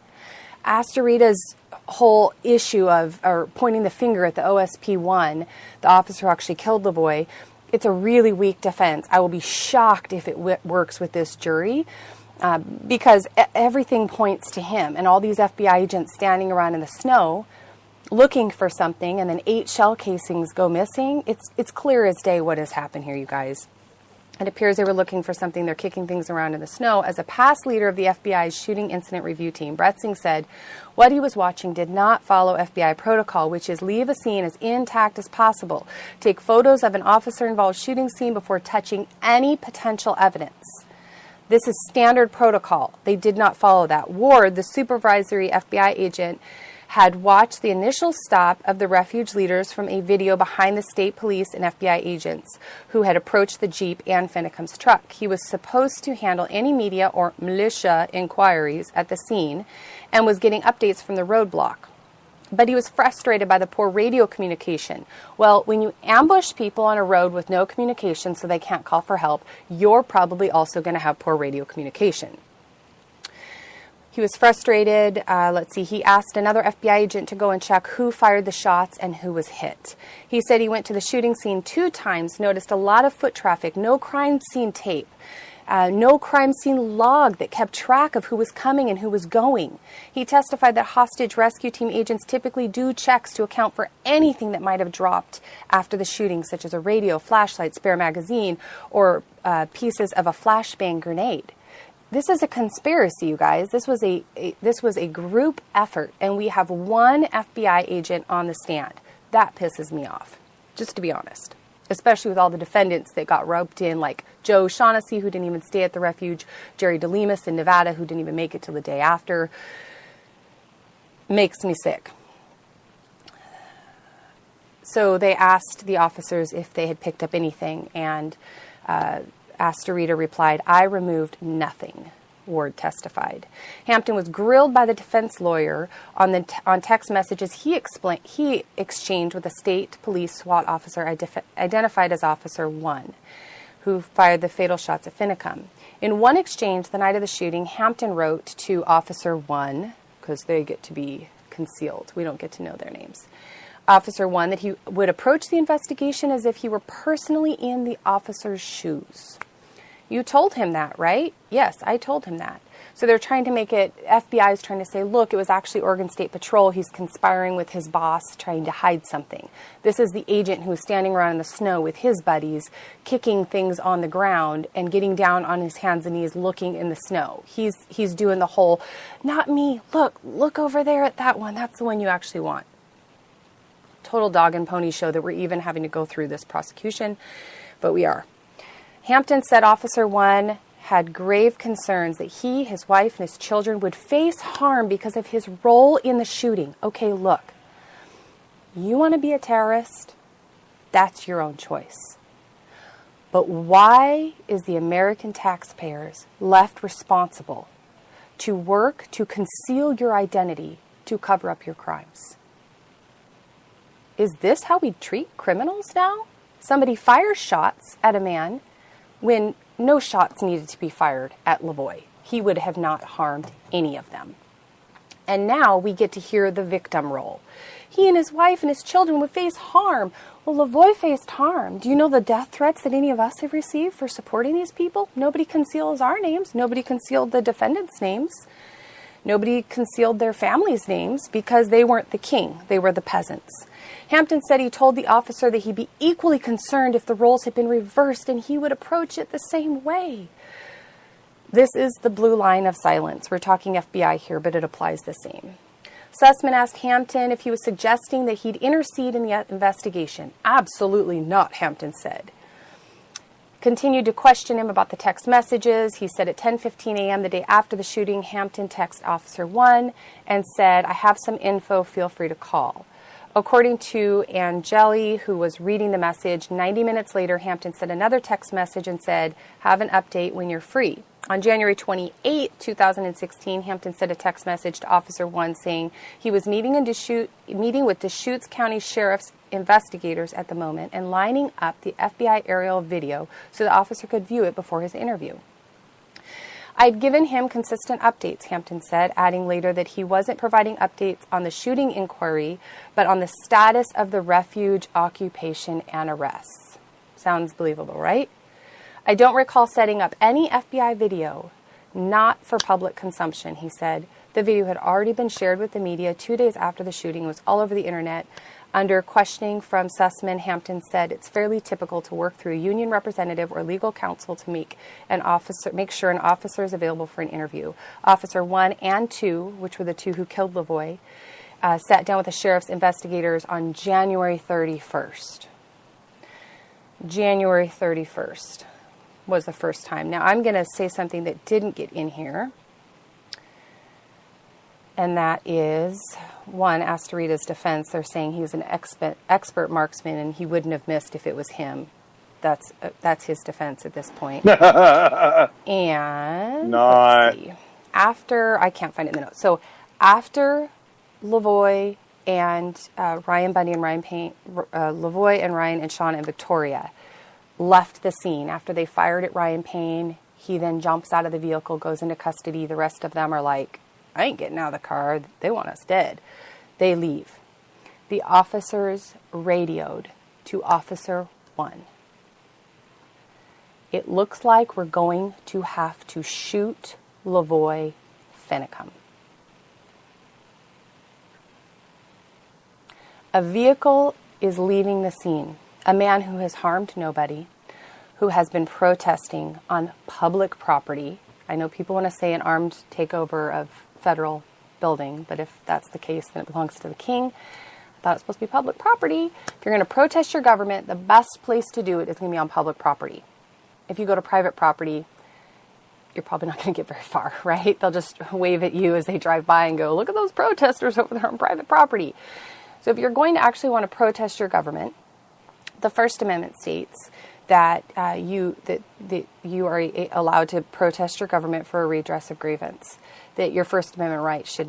ASTARITA's whole issue of, or pointing the finger at the OSP-1, the officer who actually killed the boy, it's a really weak defense. I will be shocked if it works with this jury. Because everything points to him, and all these FBI agents standing around in the snow looking for something, and then 8 shell casings go missing. It's clear as day what has happened here, you guys. It appears they were looking for something. They're kicking things around in the snow. As a past leader of the FBI's shooting incident review team, Bretzing said what he was watching did not follow FBI protocol, which is leave a scene as intact as possible, take photos of an officer-involved shooting scene before touching any potential evidence. This is standard protocol. They did not follow that. Ward, the supervisory FBI agent, had watched the initial stop of the Refuge leaders from a video behind the state police and FBI agents who had approached the Jeep and FINICUM's truck. He was supposed to handle any media or militia inquiries at the scene and was getting updates from the roadblock. But he was frustrated by the poor radio communication. Well, when you ambush people on a road with no communication so they can't call for help, you're probably also going to have poor radio communication. He was frustrated. Let's see, he asked another FBI agent to go and check who fired the shots and who was hit. He said he went to the shooting scene 2 times, noticed a lot of foot traffic, no crime scene tape, no crime scene log that kept track of who was coming and who was going. He testified that hostage rescue team agents typically do checks to account for anything that might have dropped after the shooting, such as a radio, flashlight, spare magazine, or pieces of a flashbang grenade. This is a conspiracy, you guys. This was a group effort, and we have one FBI agent on the stand. That pisses me off, just to be honest, especially with all the defendants that got roped in, like Joe Shaughnessy, who didn't even stay at the Refuge, Jerry DeLemus in Nevada, who didn't even make it till the day after. Makes me sick. So they asked the officers if they had picked up anything, and ASTARITA replied, "I removed nothing," Ward testified. Hampton was grilled by the defense lawyer on text messages he exchanged with a state police SWAT officer identified as Officer 1, who fired the fatal shots at FINICUM. In one exchange, the night of the shooting, Hampton wrote to Officer 1, because they get to be concealed, we don't get to know their names, Officer 1, that he would approach the investigation as if he were personally in the officer's shoes. You told him that, right? Yes, I told him that. So they're trying to make it, FBI is trying to say, look, it was actually Oregon State Patrol. He's conspiring with his boss, trying to hide something. This is the agent who is standing around in the snow with his buddies, kicking things on the ground and getting down on his hands and knees, looking in the snow. He's doing the whole, not me, look over there at that one. That's the one you actually want. Total dog and pony show that we're even having to go through this prosecution, but we are. Hampton said Officer 1 had grave concerns that he, his wife, and his children would face harm because of his role in the shooting. Okay, look, you want to be a terrorist? That's your own choice. But why is the American taxpayers left responsible to work to conceal your identity to cover up your crimes? Is this how we treat criminals now? Somebody fires shots at a man when no shots needed to be fired at Lavoie. He would have not harmed any of them. And now we get to hear the victim role. He and his wife and his children would face harm. Well, Lavoie faced harm. Do you know the death threats that any of us have received for supporting these people? Nobody conceals our names. Nobody concealed the defendants' names. Nobody concealed their families' names because they weren't the king. They were the peasants. Hampton said he told the officer that he'd be equally concerned if the roles had been reversed and he would approach it the same way. This is the blue line of silence. We're talking FBI here, but it applies the same. Sussman asked Hampton if he was suggesting that he'd intercede in the investigation. Absolutely not, Hampton said. Continued to question him about the text messages. He said at 10:15 a.m. the day after the shooting, Hampton texted Officer 1 and said, "I have some info, feel free to call." According to Angeli, who was reading the message, 90 minutes later, Hampton sent another text message and said, "Have an update when you're free." On January 28, 2016, Hampton sent a text message to Officer 1 saying he was meeting with Deschutes County Sheriff's investigators at the moment and lining up the FBI aerial video so the officer could view it before his interview. "I'd given him consistent updates," Hampton said, adding later that he wasn't providing updates on the shooting inquiry, but on the status of the Refuge occupation and arrests. Sounds believable, right? "I don't recall setting up any FBI video, not for public consumption," he said. The video had already been shared with the media 2 days after the shooting. It was all over the internet. Under questioning from Sussman, Hampton said it's fairly typical to work through a union representative or legal counsel to make sure an officer is available for an interview. Officer 1 and 2, which were the two who killed Lavoie, sat down with the sheriff's investigators on January 31st. January 31st was the first time. Now, I'm going to say something that didn't get in here, and that is, one, ASTARITA's defense. They're saying he was an expert marksman and he wouldn't have missed if it was him. That's his defense at this point. And let's see. After, I can't find it in the notes. So after Lavoie and Ryan Bundy and Ryan Payne, Lavoie and Ryan and Shauna and Victoria left the scene after they fired at Ryan Payne, he then jumps out of the vehicle, goes into custody. The rest of them are like, I ain't getting out of the car. They want us dead. They leave. The officers radioed to Officer 1. It looks like we're going to have to shoot Lavoy FINICUM. A vehicle is leaving the scene. A man who has harmed nobody, who has been protesting on public property. I know people want to say an armed takeover of federal building, but if that's the case, then it belongs to the king. I thought it was supposed to be public property. If you're going to protest your government, the best place to do it is going to be on public property. If you go to private property, you're probably not going to get very far, right? They'll just wave at you as they drive by and go, look at those protesters over there on private property. So if you're going to actually want to protest your government, the First Amendment states that you are allowed to protest your government for a redress of grievance, that your First Amendment rights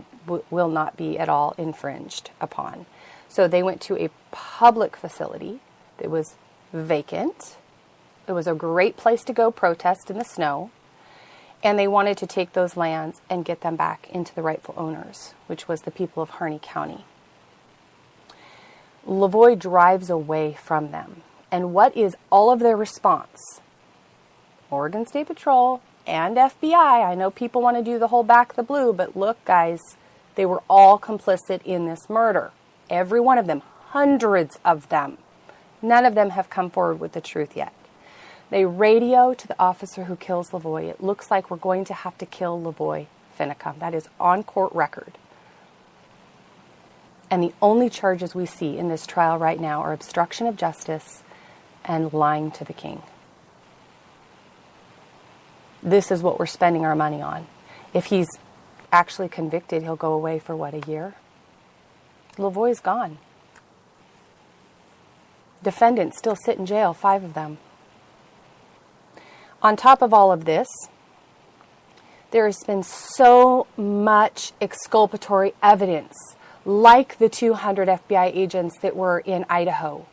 will not be at all infringed upon. So they went to a public facility that was vacant. It was a great place to go protest in the snow, and they wanted to take those lands and get them back into the rightful owners, which was the people of Harney County. Lavoy drives away from them. And what is all of their response? Oregon State Patrol and FBI. I know people want to do the whole back the blue, but look, guys, they were all complicit in this murder. Every one of them, hundreds of them. None of them have come forward with the truth yet. They radio to the officer who kills Lavoy. It looks like we're going to have to kill Lavoy FINICUM. That is on court record. And the only charges we see in this trial right now are obstruction of justice and lying to the king. This is what we're spending our money on. If he's actually convicted, he'll go away for, what, a year? Lavoy's gone. Defendants still sit in jail, 5 of them. On top of all of this, there has been so much exculpatory evidence, like the 200 FBI agents that were in Idaho,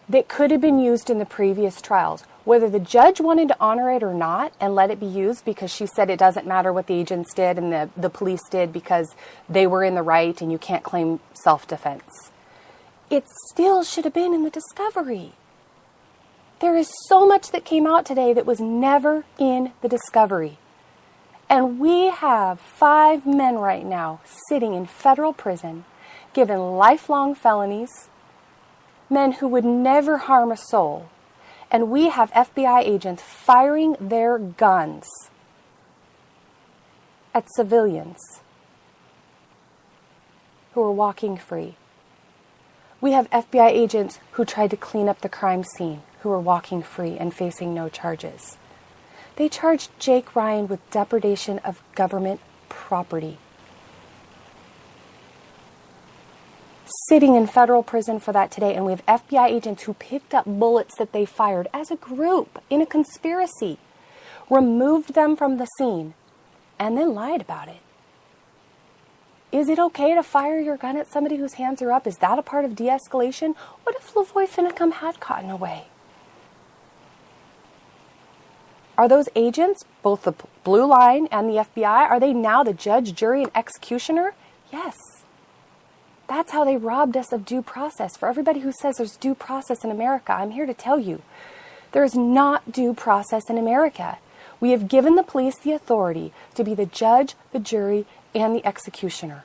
that could have been used in the previous trials. Whether the judge wanted to honor it or not and let it be used because she said it doesn't matter what the agents did and the police did because they were in the right and you can't claim self-defense. It still should have been in the discovery. There is so much that came out today that was never in the discovery. And we have 5 men right now sitting in federal prison, given lifelong felonies, men who would never harm a soul. And we have FBI agents firing their guns at civilians who are walking free. We have FBI agents who tried to clean up the crime scene, who are walking free and facing no charges. They charged Jake Ryan with depredation of government property. Sitting in federal prison for that today, and we have FBI agents who picked up bullets that they fired as a group in a conspiracy, removed them from the scene, and then lied about it. Is it okay to fire your gun at somebody whose hands are up? Is that a part of de-escalation? What if Lavoy FINICUM had gotten away? Are those agents, both the Blue Line and the FBI, are they now the judge, jury, and executioner? Yes. That's how they robbed us of due process. For everybody who says there's due process in America, I'm here to tell you, there is not due process in America. We have given the police the authority to be the judge, the jury, and the executioner.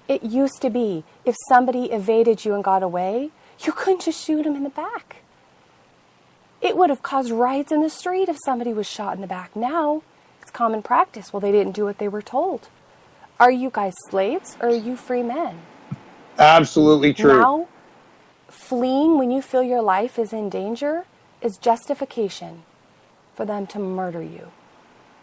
It used to be, if somebody evaded you and got away, you couldn't just shoot them in the back. It would have caused riots in the street if somebody was shot in the back. Now, it's common practice. Well, they didn't do what they were told. Are you guys slaves or are you free men? Absolutely true. Now, fleeing when you feel your life is in danger is justification for them to murder you.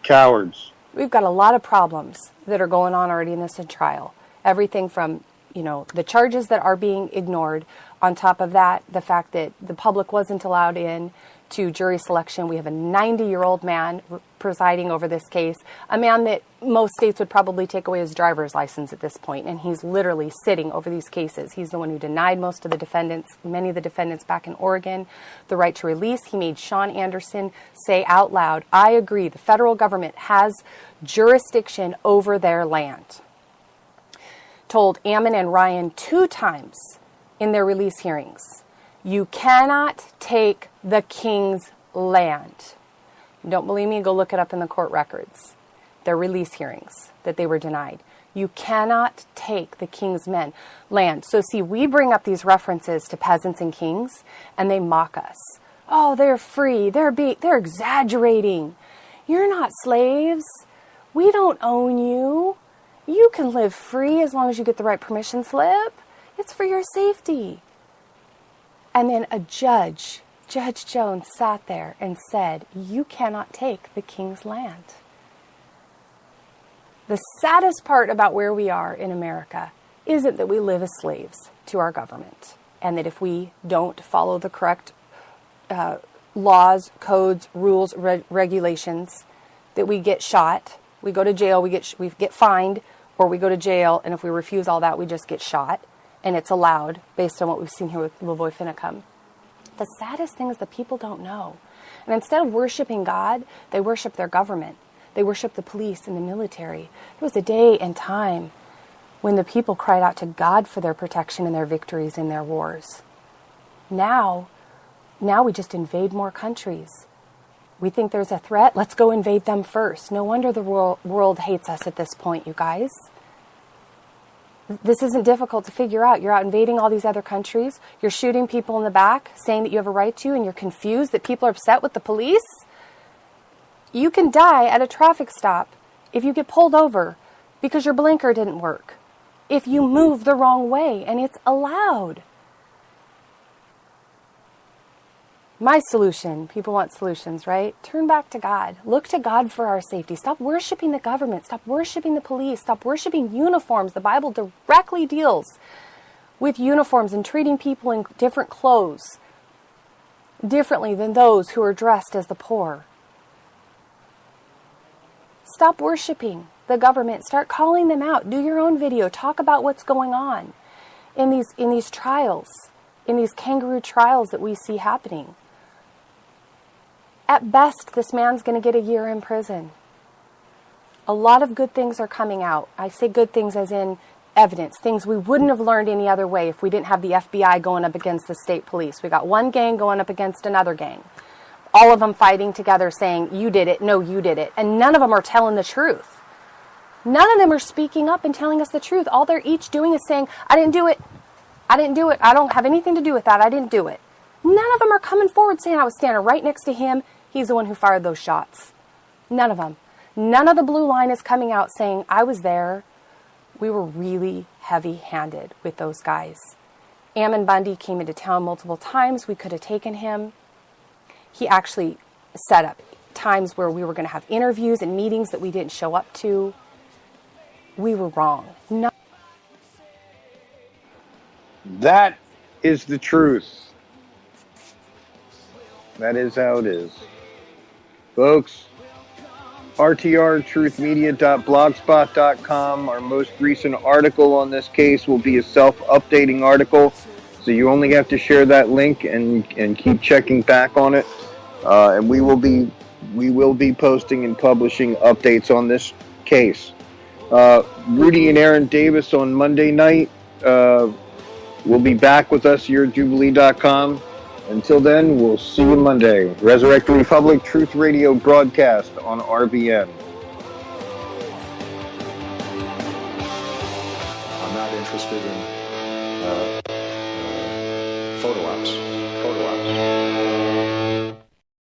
Cowards. We've got a lot of problems that are going on already in this trial. Everything from, the charges that are being ignored. On top of that, the fact that the public wasn't allowed in to jury selection. We have a 90-year-old man presiding over this case, a man that most states would probably take away his driver's license at this point, and he's literally sitting over these cases. He's the one who denied most of the defendants, many of the defendants back in Oregon, the right to release. He made Sean Anderson say out loud, "I agree, the federal government has jurisdiction over their land." Told Ammon and Ryan 2 times in their release hearings, "You cannot take the king's land." You don't believe me? Go look it up in the court records. Their release hearings that they were denied. You cannot take the king's land. So see, we bring up these references to peasants and kings, and they mock us. Oh, they're free. They're exaggerating. You're not slaves. We don't own you. You can live free as long as you get the right permission slip. It's for your safety. And then a judge, Judge Jones, sat there and said, "You cannot take the king's land." The saddest part about where we are in America isn't that we live as slaves to our government, and that if we don't follow the correct laws, codes, rules, regulations, that we get shot, we go to jail, we get fined, or we go to jail, and if we refuse all that, we just get shot, and it's allowed based on what we've seen here with Malheur FINICUM. The saddest thing is the people don't know. And instead of worshiping God, they worship their government. They worship the police and the military. There was a day and time when the people cried out to God for their protection and their victories in their wars. Now we just invade more countries. We think there's a threat, let's go invade them first. No wonder the world hates us at this point, you guys. This isn't difficult to figure out. You're out invading all these other countries. You're shooting people in the back, saying that you have a right to, and you're confused that people are upset with the police. You can die at a traffic stop if you get pulled over because your blinker didn't work, if you move the wrong way, and it's allowed. My solution, people want solutions, right? Turn back to God. Look to God for our safety. Stop worshiping the government. Stop worshiping the police. Stop worshiping uniforms. The Bible directly deals with uniforms and treating people in different clothes differently than those who are dressed as the poor. Stop worshiping the government. Start calling them out. Do your own video. Talk about what's going on in these trials, in these kangaroo trials that we see happening. At best, this man's going to get a year in prison. A lot of good things are coming out. I say good things as in evidence, things we wouldn't have learned any other way if we didn't have the FBI going up against the state police. We got one gang going up against another gang. All of them fighting together saying, you did it, no, you did it. And none of them are telling the truth. None of them are speaking up and telling us the truth. All they're each doing is saying, I didn't do it. I didn't do it. I don't have anything to do with that. I didn't do it. None of them are coming forward saying I was standing right next to him. He's the one who fired those shots. None of them. None of the blue line is coming out saying, I was there. We were really heavy-handed with those guys. Ammon Bundy came into town multiple times. We could have taken him. He actually set up times where we were going to have interviews and meetings that we didn't show up to. We were wrong. That is the truth. That is how it is. Folks, rtrtruthmedia.blogspot.com. Our most recent article on this case will be a self-updating article, so you only have to share that link and keep checking back on it. And we will be posting and publishing updates on this case. Rudy and Aaron Davis on Monday night will be back with us here at Jubilee.com. Until then, we'll see you Monday. Resurrect the Republic Truth Radio broadcast on RBN. I'm not interested in photo ops.